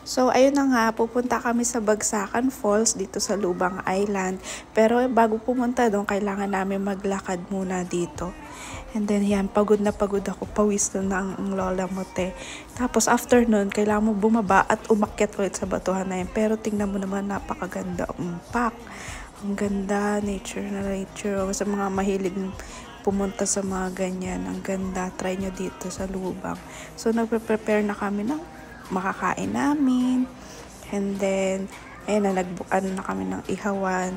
So, ayun na nga, pupunta kami sa Bagsakan Falls dito sa Lubang Island. Pero bago pumunta doon, kailangan namin maglakad muna dito. And then yan, pagod na pagod ako, pawis na ang lola mo te. Tapos after nun, kailangan mo bumaba at umakyat ulit sa batuhan na yan. Pero tingnan mo naman, napakaganda umpak. Ang ganda, nature na nature. Sa mga mahilig pumunta sa mga ganyan, ang ganda, try nyo dito sa Lubang. So nagpe-prepare na kami ng makakain namin. And then, ayun na, nagbukan na kami ng ihawan.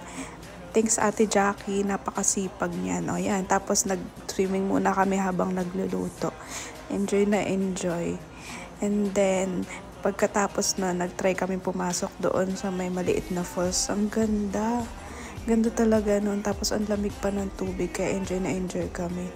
Thanks Ate Jackie, napakasipag niyan. O yan, tapos nag-swimming muna kami habang nagluluto. Enjoy na enjoy. And then, pagkatapos na, nag-try kami pumasok doon sa may maliit na falls. Ang ganda. Ganda talaga noon. Tapos, ang lamig pa ng tubig, kaya enjoy na enjoy kami.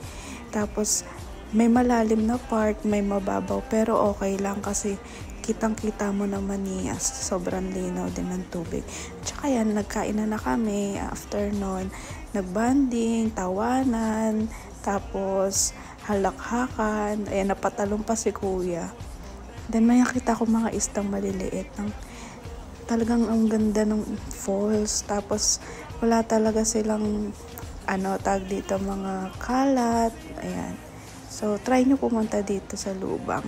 Tapos, may malalim na part, may mababaw, pero okay lang kasi kitang-kita mo naman niya, sobrang linaw din ng tubig. Tsaka yan, nagkain na kami, after nun, nagbanding, tawanan, tapos halakhakan, ayan, napatalong pa si kuya. Then may nakita ko mga istang maliliit, talagang ang ganda ng falls, tapos wala talaga silang, tag dito, mga kalat, ayan. So, try nyo pumunta dito sa Lubang.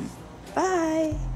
Bye!